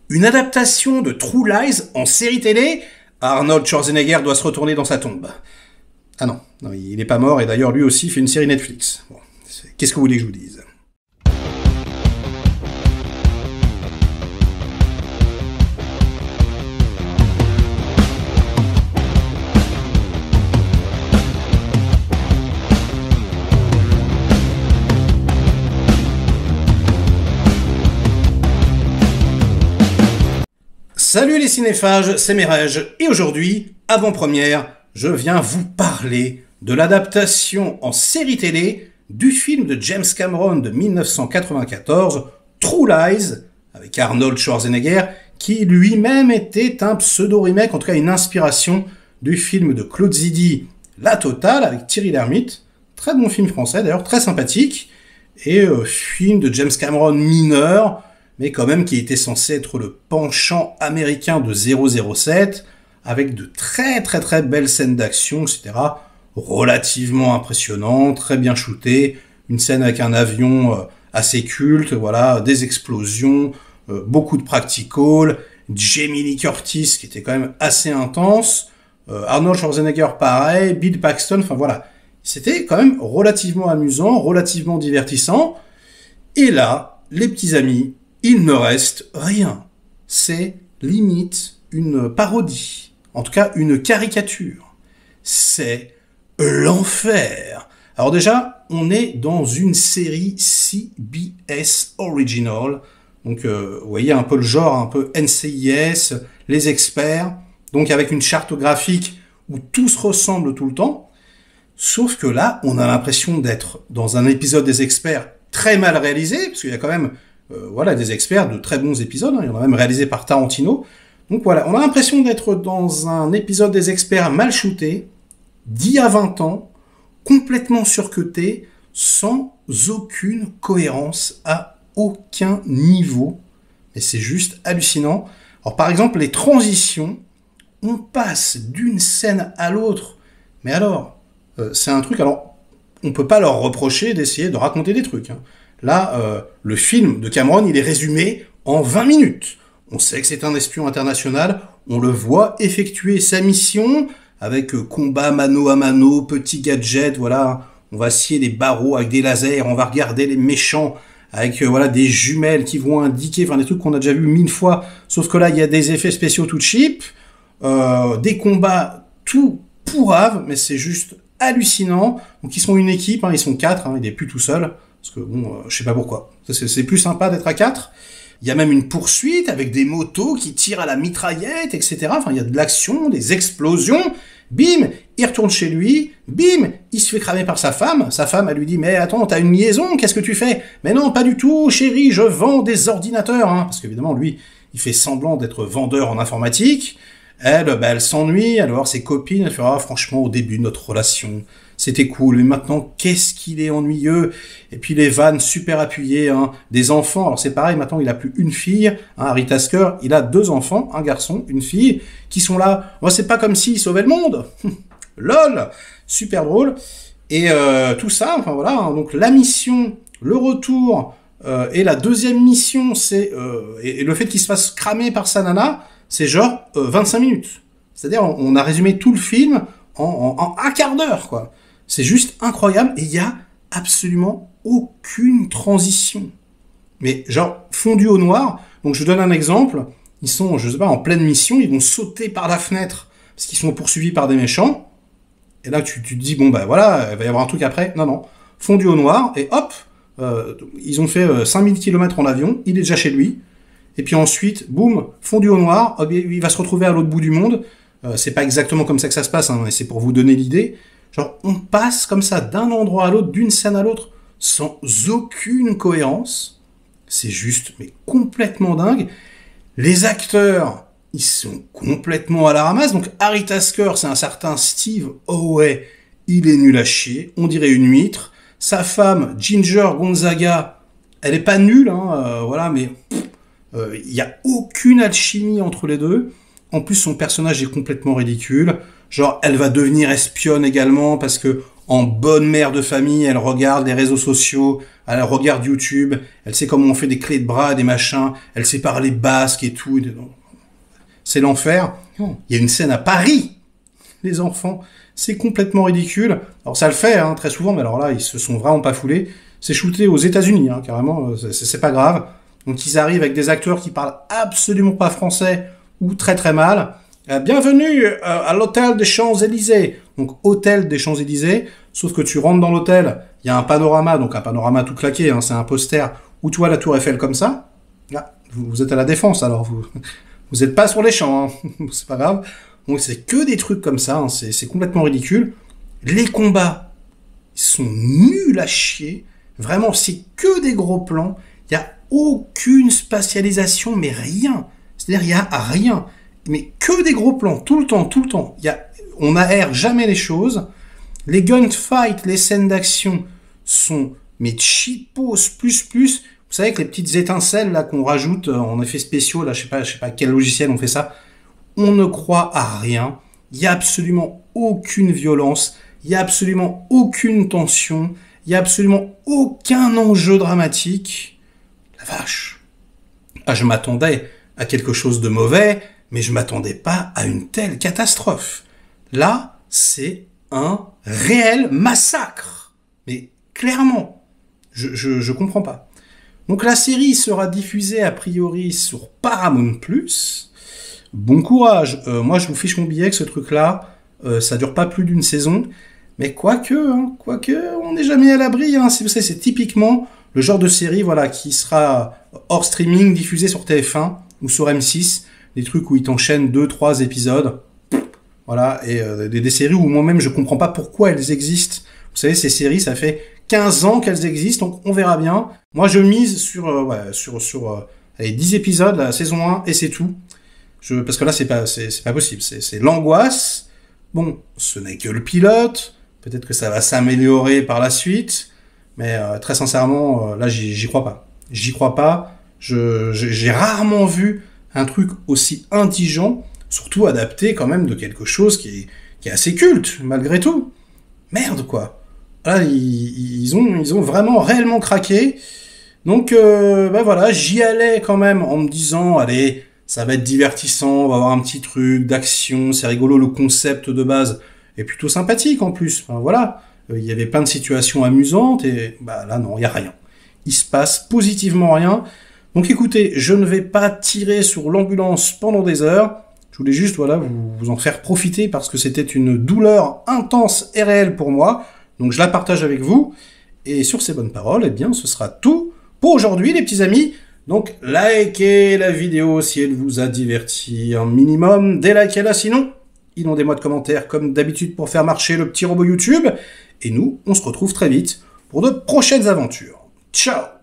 Une adaptation de True Lies en série télé? Arnold Schwarzenegger doit se retourner dans sa tombe. Ah non, non, il n'est pas mort, et d'ailleurs lui aussi fait une série Netflix. Bon, qu'est-ce que vous voulez que je vous dise? Salut les cinéphages, c'est Merej, et aujourd'hui, avant-première, je viens vous parler de l'adaptation en série télé du film de James Cameron de 1994, True Lies, avec Arnold Schwarzenegger, qui lui-même était un pseudo-remake, en tout cas une inspiration du film de Claude Zidi, La Totale, avec Thierry Lhermitte. Très bon film français d'ailleurs, très sympathique, et film de James Cameron mineur, mais quand même qui était censé être le penchant américain de 007, avec de très belles scènes d'action, etc. Relativement impressionnant, très bien shooté, une scène avec un avion assez culte, voilà, des explosions, beaucoup de practical, Jamie Lee Curtis qui était quand même assez intense, Arnold Schwarzenegger pareil, Bill Paxton, enfin voilà. C'était quand même relativement amusant, relativement divertissant, et là, les petits amis, il ne reste rien. C'est limite une parodie. En tout cas, une caricature. C'est l'enfer. Alors déjà, on est dans une série CBS Original. Donc, vous voyez un peu le genre, un peu NCIS, les experts. Donc, avec une charte graphique où tout se ressemble tout le temps. Sauf que là, on a l'impression d'être dans un épisode des experts très mal réalisé, parce qu'il y a quand même voilà, des experts de très bons épisodes, hein, il y en a même réalisé par Tarantino. Donc voilà, on a l'impression d'être dans un épisode des experts mal shooté, d'il y a 20 ans, complètement surcuté, sans aucune cohérence à aucun niveau. Et c'est juste hallucinant. Alors par exemple, les transitions, on passe d'une scène à l'autre. Mais alors, c'est un truc, alors, on peut pas leur reprocher d'essayer de raconter des trucs, hein. Là, le film de Cameron, il est résumé en 20 minutes. On sait que c'est un espion international, on le voit effectuer sa mission avec combat mano à mano, petits gadgets, voilà. On va scier des barreaux avec des lasers, on va regarder les méchants avec voilà des jumelles qui vont indiquer, enfin des trucs qu'on a déjà vu 1000 fois, sauf que là, il y a des effets spéciaux tout cheap, des combats tout pourraves, mais c'est juste hallucinant. Donc ils sont une équipe, hein, ils sont 4, hein, il n'est plus tout seul. Parce que bon, je sais pas pourquoi. C'est plus sympa d'être à 4. Il y a même une poursuite avec des motos qui tirent à la mitraillette, etc. Enfin, il y a de l'action, des explosions. Bim, il retourne chez lui. Bim, il se fait cramer par sa femme. Sa femme, elle lui dit, mais attends, t'as une liaison, qu'est-ce que tu fais? Mais non, pas du tout, chérie, je vends des ordinateurs. Hein. Parce qu'évidemment, lui, il fait semblant d'être vendeur en informatique. Elle, elle s'ennuie, elle va voir ses copines, elle fait, ah, franchement, au début de notre relation, c'était cool, mais maintenant, qu'est-ce qu'il est ennuyeux. Et puis les vannes super appuyées, hein, des enfants, alors c'est pareil, maintenant il a plus une fille, hein, Harry Tasker, il a 2 enfants, un garçon, une fille, qui sont là, oh, c'est pas comme s'il sauvait le monde. Lol, super drôle. Et tout ça, enfin voilà, hein, donc la mission, le retour, et la deuxième mission, c'est et le fait qu'il se fasse cramer par sa nana, c'est genre 25 minutes. C'est-à-dire, on a résumé tout le film en un quart d'heure, quoi. C'est juste incroyable, et il y a absolument aucune transition. Mais genre, fondu au noir. Donc je vous donne un exemple. Ils sont, je sais pas, en pleine mission, ils vont sauter par la fenêtre, parce qu'ils sont poursuivis par des méchants. Et là, tu te dis, bon, bah voilà, il va y avoir un truc après. Non, non. Fondu au noir, et hop, ils ont fait 5000 km en avion, il est déjà chez lui. Et puis ensuite, boum, fondu au noir, hop, il va se retrouver à l'autre bout du monde. C'est pas exactement comme ça que ça se passe, hein, mais c'est pour vous donner l'idée. Genre, on passe comme ça d'un endroit à l'autre, d'une scène à l'autre, sans aucune cohérence. C'est juste, mais complètement dingue. Les acteurs, ils sont complètement à la ramasse. Donc, Harry Tasker, c'est un certain Steve Howe, il est nul à chier, on dirait une huître. Sa femme, Ginger Gonzaga, elle est pas nulle, hein, voilà, mais il y a aucune alchimie entre les deux. En plus, son personnage est complètement ridicule. Genre, elle va devenir espionne également parce que, en bonne mère de famille, elle regarde les réseaux sociaux, elle regarde YouTube, elle sait comment on fait des clés de bras, des machins, elle sait parler basque et tout. C'est l'enfer. Il y a une scène à Paris, les enfants, c'est complètement ridicule. Alors ça le fait hein, très souvent, mais alors là, ils se sont vraiment pas foulés. C'est shooté aux États-Unis, hein, carrément, c'est pas grave. Donc ils arrivent avec des acteurs qui parlent absolument pas français ou très très mal. Bienvenue à l'hôtel des Champs-Élysées. Donc hôtel des Champs-Élysées, sauf que tu rentres dans l'hôtel, il y a un panorama, donc un panorama tout claqué, hein, c'est un poster où tu vois la tour Eiffel comme ça. Là, vous êtes à la Défense, alors vous êtes pas sur les champs, hein. C'est pas grave. Donc c'est que des trucs comme ça, hein, c'est complètement ridicule. Les combats, ils sont nuls à chier. Vraiment, c'est que des gros plans. Il y a aucune spatialisation, mais rien. C'est-à-dire, il y a rien. Mais que des gros plans, tout le temps. On n'aère jamais les choses. Les gunfights, les scènes d'action sont, mais cheapos plus. Vous savez que les petites étincelles, là, qu'on rajoute en effets spéciaux, là, je sais pas quel logiciel on fait ça. On ne croit à rien. Il y a absolument aucune violence. Il y a absolument aucune tension. Il y a absolument aucun enjeu dramatique. La vache. Ah, je m'attendais à quelque chose de mauvais, mais je m'attendais pas à une telle catastrophe. Là, c'est un réel massacre. Mais clairement, je comprends pas. Donc la série sera diffusée a priori sur Paramount+. Bon courage. Moi, je vous fiche mon billet que ce truc-là, ça dure pas plus d'une saison. Mais quoique, on n'est jamais à l'abri. Hein. C'est typiquement le genre de série, voilà, qui sera hors streaming, diffusé sur TF1 ou sur M6. Des trucs où ils t'enchaînent 2-3 épisodes. Voilà, et des séries où moi-même je comprends pas pourquoi elles existent. Vous savez, ces séries, ça fait 15 ans qu'elles existent, donc on verra bien. Moi, je mise sur 10 épisodes, la saison 1, et c'est tout. Parce que là, c'est pas possible. C'est l'angoisse. Bon, ce n'est que le pilote. Peut-être que ça va s'améliorer par la suite. Mais très sincèrement, là, j'y crois pas. J'y crois pas. J'ai rarement vu un truc aussi indigent, surtout adapté quand même de quelque chose qui est assez culte, malgré tout. Merde, quoi. Là, ils ont vraiment réellement craqué. Donc, voilà, j'y allais quand même en me disant, allez, ça va être divertissant, on va avoir un petit truc d'action, c'est rigolo, le concept de base est plutôt sympathique en plus. Enfin, voilà, il y avait plein de situations amusantes et là non, il y a rien. Il se passe positivement rien. Donc écoutez, je ne vais pas tirer sur l'ambulance pendant des heures. Je voulais juste vous en faire profiter parce que c'était une douleur intense et réelle pour moi. Donc je la partage avec vous. Et sur ces bonnes paroles, eh bien ce sera tout pour aujourd'hui les petits amis. Donc likez la vidéo si elle vous a diverti un minimum. Délikez-la sinon. Inondez-moi de commentaires comme d'habitude pour faire marcher le petit robot YouTube. Et nous, on se retrouve très vite pour de prochaines aventures. Ciao!